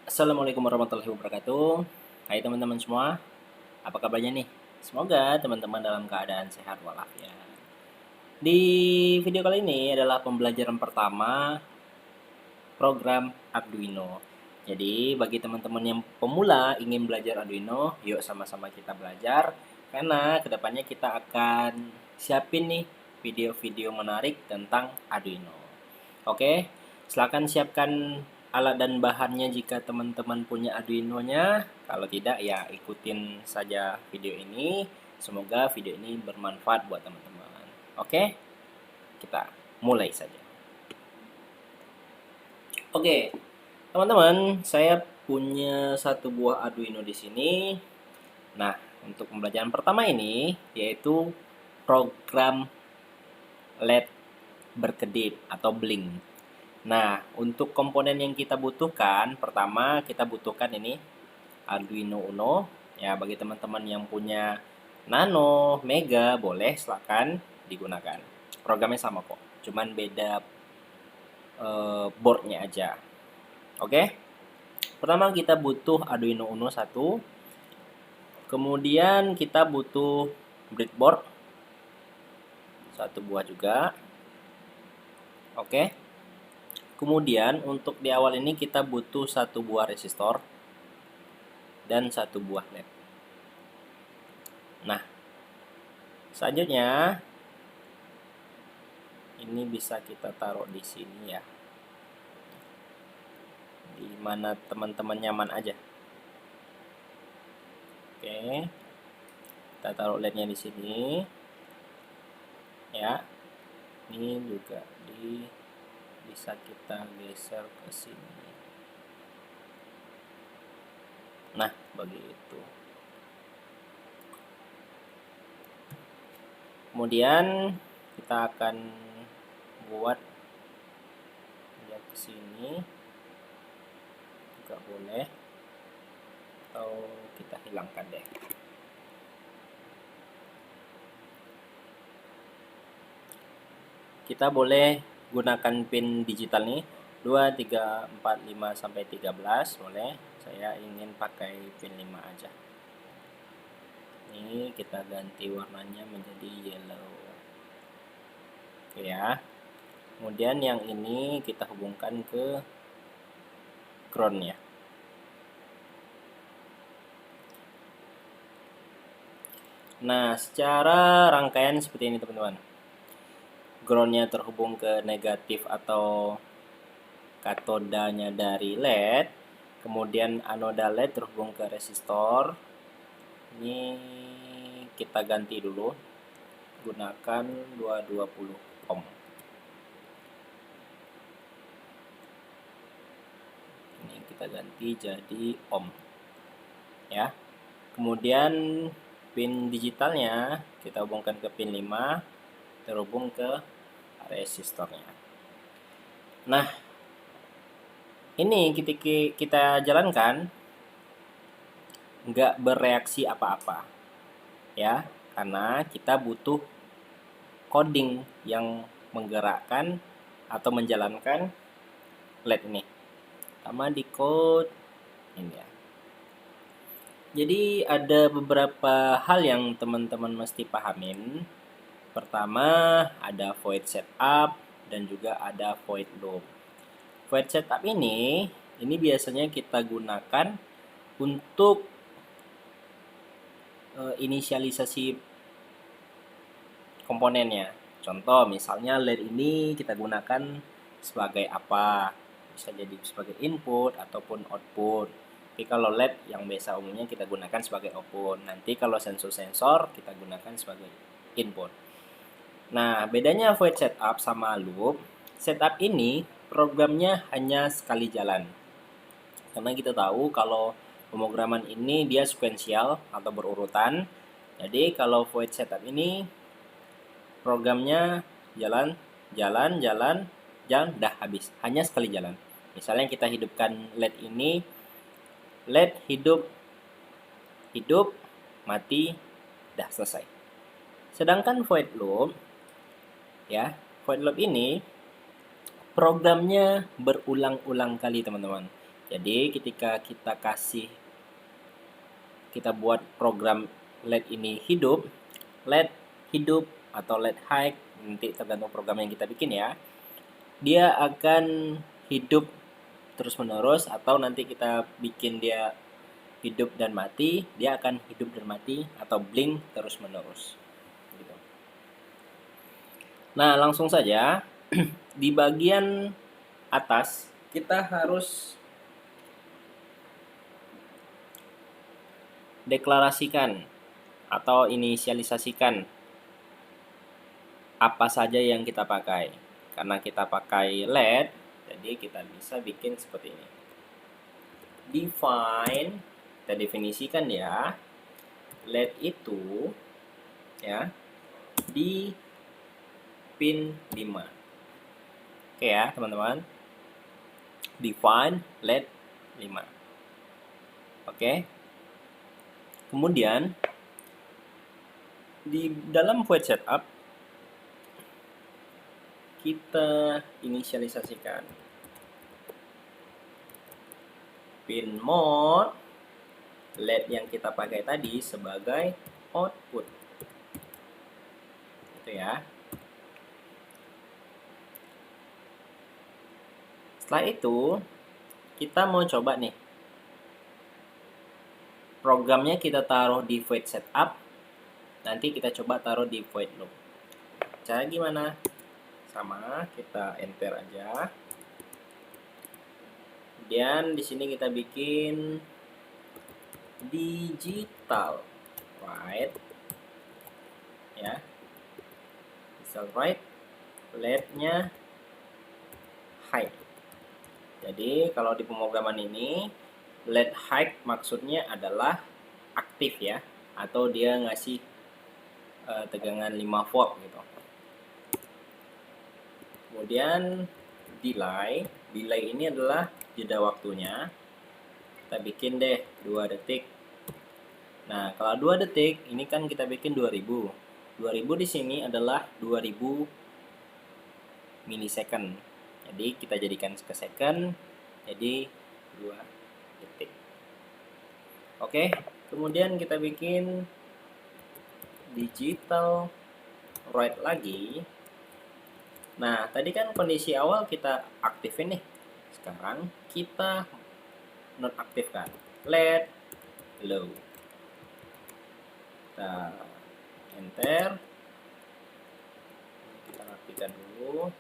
Assalamualaikum warahmatullahi wabarakatuh. Hai teman-teman semua, apa kabarnya nih? Semoga teman-teman dalam keadaan sehat walafiat. Di video kali ini adalah pembelajaran pertama program Arduino. Jadi bagi teman-teman yang pemula ingin belajar Arduino, yuk sama-sama kita belajar. Karena kedepannya kita akan siapin nih video-video menarik tentang Arduino. Oke, silakan siapkan alat dan bahannya jika teman-teman punya Arduino-nya. Kalau tidak ya ikutin saja video ini. Semoga video ini bermanfaat buat teman-teman. Oke, kita mulai saja. Oke, teman-teman, saya punya satu buah Arduino di sini. Nah, untuk pembelajaran pertama ini yaitu program LED berkedip atau blink. Nah, untuk komponen yang kita butuhkan, pertama kita butuhkan ini Arduino Uno. Ya, bagi teman-teman yang punya Nano, Mega, boleh silakan digunakan. Programnya sama kok, cuman beda boardnya aja. Oke, pertama kita butuh Arduino Uno satu. Kemudian kita butuh breadboard satu buah juga. Oke. Kemudian untuk di awal ini kita butuh satu buah resistor dan satu buah LED. Nah, selanjutnya ini bisa kita taruh di sini ya. Di mana teman-teman nyaman aja. Oke. Kita taruh LED-nya di sini. Ya. Ini juga bisa kita geser ke sini. Nah, begitu. Kemudian kita akan buat dia ke sini juga boleh, atau kita hilangkan deh. Kita boleh gunakan pin digital nih 2, 3, 4, 5 sampai 13 boleh. Saya ingin pakai pin 5 aja. Ini kita ganti warnanya menjadi yellow. Oke ya. Kemudian yang ini kita hubungkan ke ground-nya. Nah, secara rangkaian seperti ini teman-teman. Ground-nya terhubung ke negatif atau katodanya dari LED. Kemudian anoda LED terhubung ke resistor. Ini kita ganti dulu. Gunakan 220 ohm. Ini kita ganti jadi ohm. Ya. Kemudian pin digitalnya kita hubungkan ke pin 5 terhubung ke resistornya. Nah, ini ketika kita jalankan nggak bereaksi apa-apa ya, karena kita butuh coding yang menggerakkan atau menjalankan LED ini. Pertama di code ini ya. Jadi ada beberapa hal yang teman-teman mesti pahamin. Pertama ada void setup dan juga ada void loop. Void setup ini biasanya kita gunakan untuk inisialisasi komponennya. Contoh misalnya LED ini kita gunakan sebagai apa? Bisa jadi sebagai input ataupun output. Tapi kalau LED yang biasa umumnya kita gunakan sebagai output. Nanti kalau sensor-sensor kita gunakan sebagai input. Nah, bedanya void setup sama loop. Setup ini programnya hanya sekali jalan. Karena kita tahu kalau pemrograman ini dia sekuensial atau berurutan. Jadi kalau void setup ini programnya jalan, dah habis. Hanya sekali jalan. Misalnya kita hidupkan LED ini, LED hidup, mati, dah selesai. Sedangkan void loop, ya, void loop ini programnya berulang-ulang kali teman-teman. Jadi ketika kita buat program LED ini hidup, LED hidup atau LED high, nanti tergantung program yang kita bikin ya, dia akan hidup terus menerus, atau nanti kita bikin dia hidup dan mati, dia akan hidup dan mati atau blink terus menerus gitu. Nah, langsung saja di bagian atas kita harus deklarasikan atau inisialisasikan apa saja yang kita pakai. Karena kita pakai LED, jadi kita bisa bikin seperti ini. Define, kita definisikan ya, LED itu ya di pin 5. Oke ya, teman-teman. Define LED 5. Oke. Kemudian di dalam void setup kita inisialisasikan pin mode LED yang kita pakai tadi sebagai output. Itu ya. Setelah itu, kita mau coba nih. Programnya kita taruh di void setup. Nanti kita coba taruh di void loop. Cara gimana? Sama, kita enter aja. Kemudian di sini kita bikin digital right, ya, digital right, LED-nya high. Jadi kalau di pemrograman ini LED high maksudnya adalah aktif ya, atau dia ngasih tegangan 5 volt gitu. Kemudian delay ini adalah jeda waktunya. Kita bikin deh 2 detik. Nah, kalau 2 detik ini kan kita bikin 2000. 2000 di sini adalah 2000 milisecond. Jadi kita jadikan ke second, jadi 2 detik. Oke, kemudian kita bikin digital write lagi. Nah, tadi kan kondisi awal kita aktifin nih. Sekarang kita nonaktifkan. LED low. Kita enter. Kita aktifkan dulu.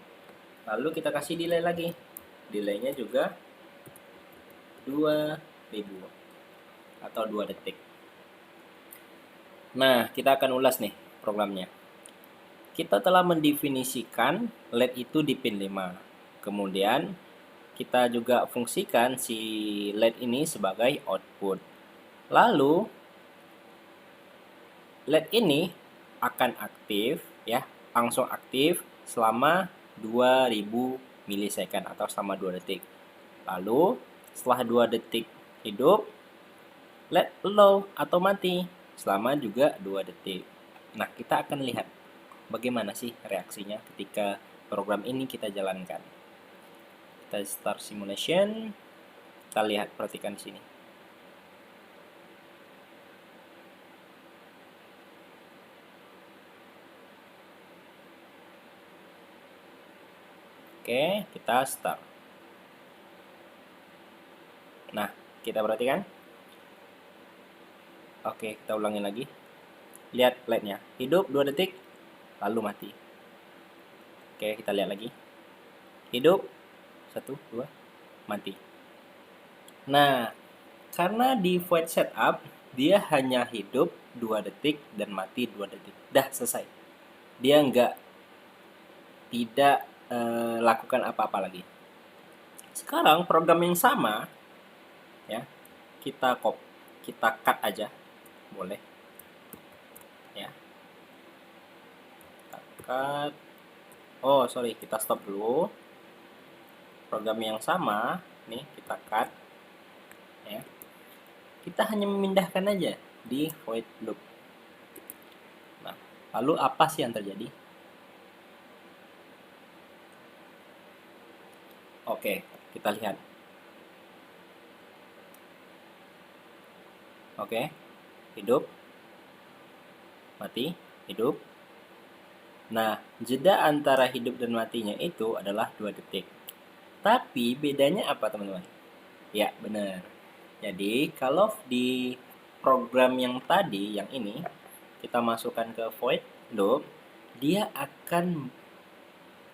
Lalu kita kasih delay lagi. Delaynya juga 2000 atau 2 detik. Nah, kita akan ulas nih programnya. Kita telah mendefinisikan LED itu di pin 5. Kemudian kita juga fungsikan si LED ini sebagai output. Lalu LED ini akan aktif ya, langsung aktif selama 2000 milisecond atau selama 2 detik. Lalu setelah 2 detik hidup, LED low atau mati selama juga 2 detik. Nah, kita akan lihat bagaimana sih reaksinya ketika program ini kita jalankan. Kita start simulation. Kita lihat, perhatikan di sini. Oke, kita start. Nah, kita perhatikan. Oke, kita ulangin lagi. Lihat LED-nya. Hidup 2 detik, lalu mati. Oke, kita lihat lagi. Hidup 1, 2, mati. Nah, karena di void setup, dia hanya hidup 2 detik dan mati 2 detik. Dah, selesai. Dia tidak lakukan apa-apa lagi. Sekarang program yang sama ya, kita cut aja, boleh ya. Kita cut. Oh, sorry, kita stop dulu. Program yang sama nih kita cut ya. Kita hanya memindahkan aja di void loop. Nah, lalu apa sih yang terjadi? Oke, kita lihat. Oke, hidup, mati, hidup. Nah, jeda antara hidup dan matinya itu adalah 2 detik. Tapi bedanya apa teman-teman? Ya, benar. Jadi, kalau di program yang tadi, yang ini, kita masukkan ke void loop, dia akan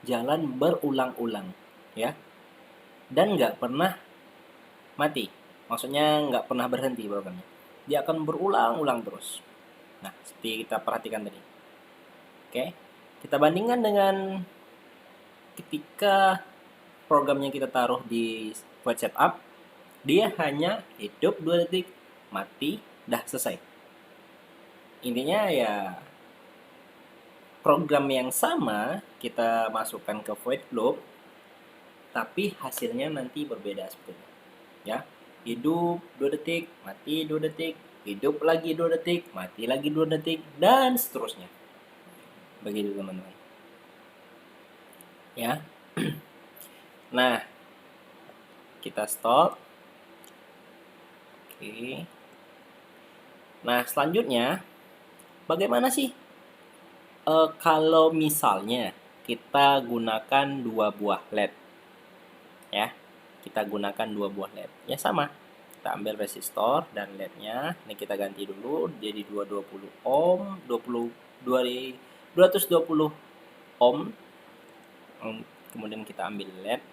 jalan berulang-ulang, ya. Dan nggak pernah mati. Maksudnya nggak pernah berhenti programnya. Dia akan berulang-ulang terus. Nah, seperti kita perhatikan tadi. Oke, kita bandingkan dengan ketika programnya kita taruh di void setup, dia hanya hidup 2 detik, mati, dah selesai. Intinya ya program yang sama kita masukkan ke void loop, tapi hasilnya nanti berbeda sepertinya. Ya, hidup 2 detik, mati 2 detik, hidup lagi 2 detik, mati lagi 2 detik, dan seterusnya. Begitu teman-teman. Ya. Nah, kita stop. Oke. Nah, selanjutnya bagaimana sih kalau misalnya kita gunakan 2 buah LED, ya, kita gunakan 2 buah LED, ya sama, kita ambil resistor dan LED-nya, ini kita ganti dulu jadi 220 ohm, 220 ohm, kemudian kita ambil LED,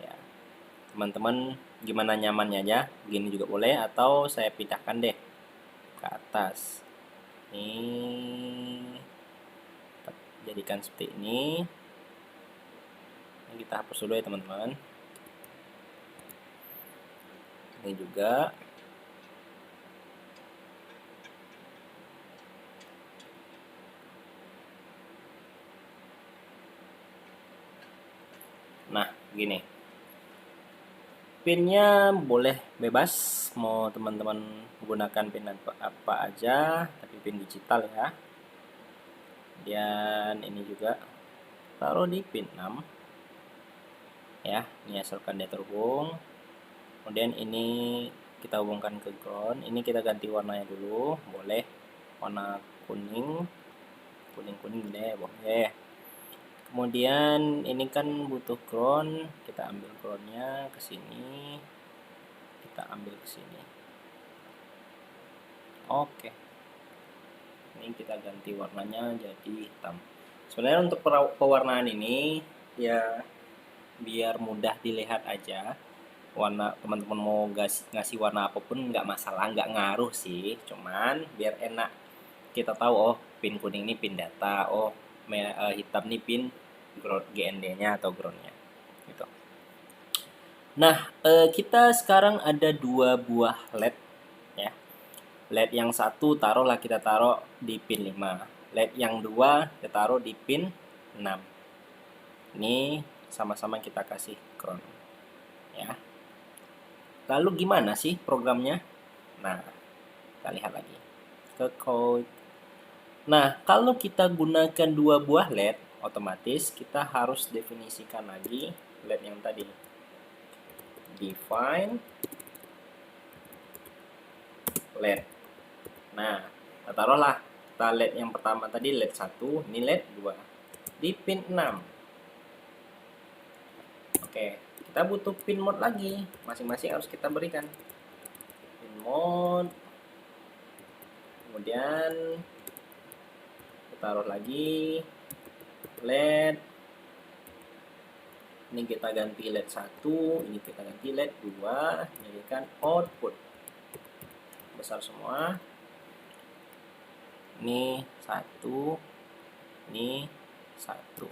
ya, teman-teman gimana nyamannya aja, begini juga boleh, atau saya pindahkan deh ke atas. Ini kita jadikan seperti ini. Ini kita hapus dulu ya teman-teman. Ini juga. Nah, gini. Pinnya boleh bebas, mau teman-teman menggunakan pin apa aja, tapi pin digital ya. Dan ini juga taruh di pin 6. Ya, ini asalkan dia terhubung. Kemudian ini kita hubungkan ke ground. Ini kita ganti warnanya dulu, boleh warna kuning. Kuning-kuning deh, boleh. Kemudian ini kan butuh ground, kita ambil groundnya ke sini, kita ambil ke sini. Oke, ini kita ganti warnanya jadi hitam. Sebenarnya untuk pewarnaan ini ya biar mudah dilihat aja. Warna teman-teman mau ngasih warna apapun nggak masalah, nggak ngaruh sih. Cuman biar enak kita tahu, oh pin kuning ini pin data, oh hitam ini pin GND-nya atau ground-nya gitu. Nah, kita sekarang ada 2 buah LED ya. LED yang satu taruhlah kita taruh di pin 5. LED yang 2 kita taruh di pin 6. Ini sama-sama kita kasih ground ya. Lalu gimana sih programnya? Nah, kita lihat lagi ke code. Nah, kalau kita gunakan 2 buah LED, otomatis kita harus definisikan lagi LED yang tadi. Define LED. Nah, taruhlah kita LED yang pertama tadi LED 1, ini LED 2 di pin 6. Oke, kita butuh pin mode lagi. Masing-masing harus kita berikan. Pin mode. Kemudian kita taruh lagi LED. Ini kita ganti LED 1, ini kita ganti LED 2, jadikan output besar semua. Ini 1, ini 1.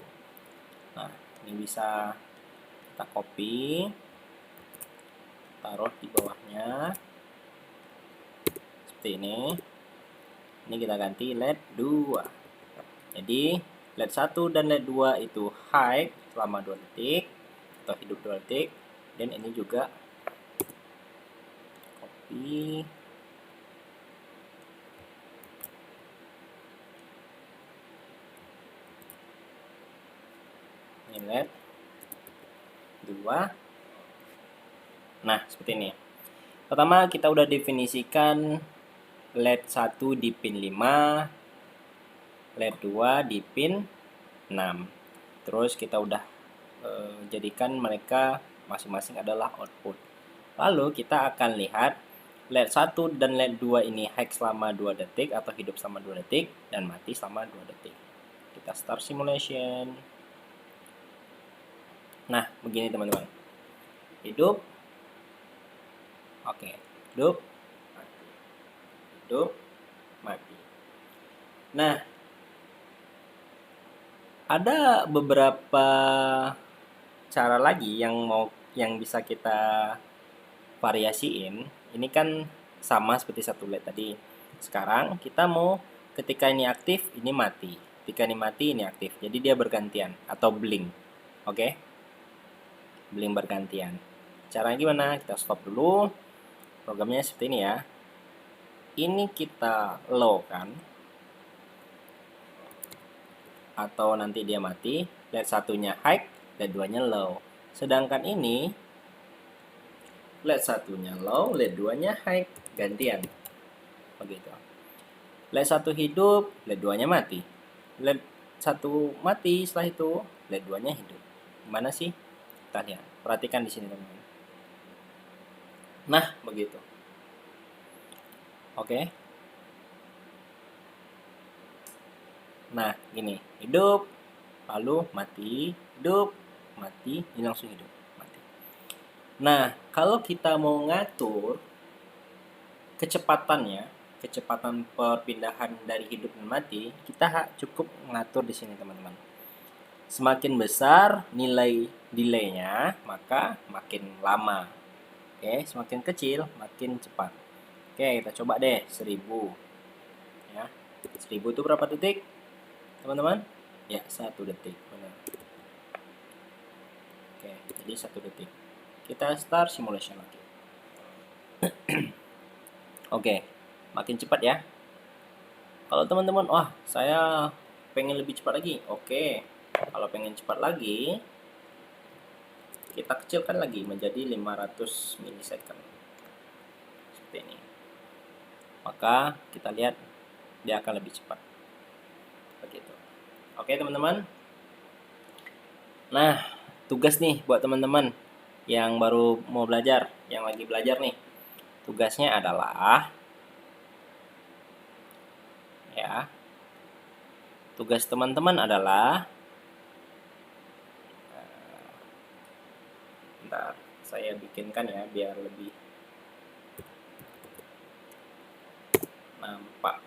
Nah, ini bisa kita copy, taruh di bawahnya seperti ini. Ini kita ganti LED 2. Jadi LED 1 dan LED 2 itu high selama 2 detik atau hidup 2 detik. Dan ini juga copy. Ini LED 2. Nah, seperti ini. Pertama, kita udah definisikan LED 1 di pin 5, LED 2 di pin 6. Terus kita udah jadikan mereka masing-masing adalah output. Lalu kita akan lihat LED 1 dan LED 2 ini high selama 2 detik atau hidup selama 2 detik dan mati selama 2 detik. Kita start simulation. Nah, begini teman-teman. Hidup. Oke, hidup, mati. Hidup, mati. Nah, ada beberapa cara lagi yang bisa kita variasiin. Ini kan sama seperti satu LED tadi. Sekarang kita mau ketika ini aktif, ini mati. Ketika ini mati, ini aktif. Jadi dia bergantian atau blink. Oke? Blink bergantian. Caranya gimana? Kita stop dulu. Programnya seperti ini ya. Ini kita low kan. Atau nanti dia mati. LED satunya high, LED 2-nya low. Sedangkan ini LED satunya low, LED 2-nya high, gantian. Begitu. LED 1 hidup, LED 2-nya mati. LED 1 mati, setelah itu LED 2-nya hidup. Gimana sih? Kita lihat. Perhatikan di sini teman-teman. Nah, begitu. Oke. Nah, gini. Hidup, lalu mati, hidup, mati, ini langsung hidup, mati. Nah, kalau kita mau ngatur kecepatan perpindahan dari hidup dan mati, kita cukup ngatur di sini teman-teman. Semakin besar nilai delay-nya, maka makin lama. Oke, semakin kecil makin cepat. Oke, kita coba deh 1000. Ya. 1000 itu berapa detik? Teman-teman? Ya, 1 detik. Benar. Oke, jadi 1 detik. Kita start simulation lagi. Oke, makin cepat ya. Kalau teman-teman, wah, saya pengen lebih cepat lagi. Oke, kalau pengen cepat lagi, kita kecilkan lagi menjadi 500 milisecond. Seperti ini. Maka kita lihat dia akan lebih cepat. Begitu. Oke, teman-teman. Nah, tugas nih buat teman-teman yang baru mau belajar, yang lagi belajar nih. Tugasnya adalah ya. Tugas teman-teman adalah bentar, saya bikinkan ya biar lebih nampak.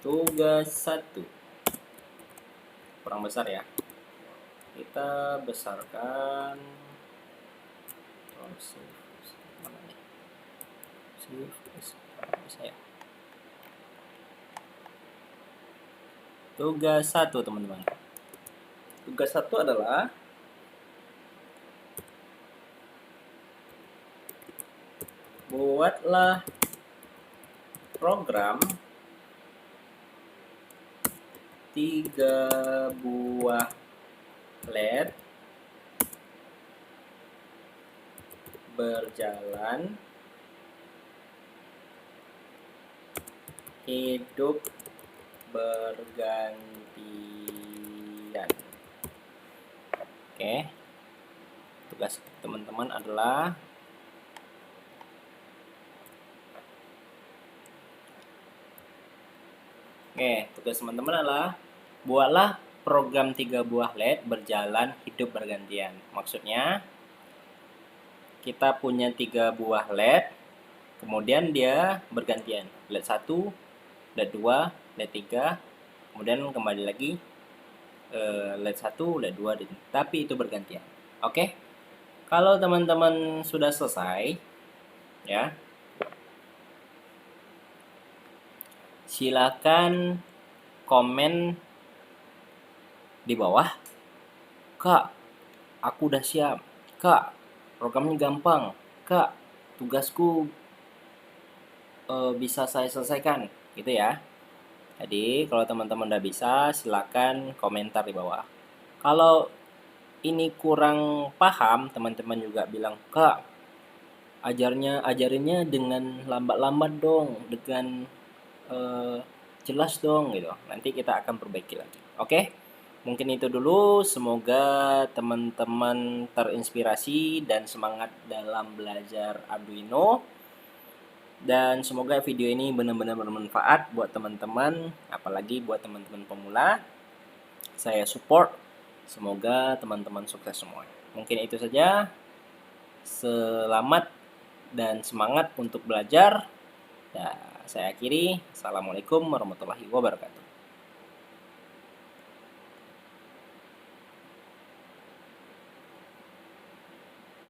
Tugas 1 kurang besar ya, kita besarkan. Mana nih? Bisa ya. Tugas 1 teman-teman. Tugas 1 adalah buatlah program 3 buah LED berjalan hidup bergantian. Oke. Tugas teman-teman adalah tugas teman-teman adalah buatlah program 3 buah LED berjalan hidup bergantian. Maksudnya kita punya 3 buah LED, kemudian dia bergantian. LED 1, LED 2, LED 3, kemudian kembali lagi LED 1, LED 2, tapi itu bergantian. Oke? Kalau teman-teman sudah selesai, ya, silakan komen di bawah. Kak, aku udah siap. Kak, programnya gampang. Kak, tugasku bisa saya selesaikan gitu ya. Jadi kalau teman-teman udah bisa, silakan komentar di bawah. Kalau ini kurang paham, teman-teman juga bilang, "Kak, ajarinnya dengan lambat-lambat dong, dengan eh, jelas dong," gitu. Nanti kita akan perbaiki lagi. Oke? Mungkin itu dulu. Semoga teman-teman terinspirasi dan semangat dalam belajar Arduino. Dan semoga video ini benar-benar bermanfaat buat teman-teman, apalagi buat teman-teman pemula. Saya support. Semoga teman-teman sukses semua. Mungkin itu saja. Selamat dan semangat untuk belajar. Dan saya akhiri. Assalamualaikum warahmatullahi wabarakatuh.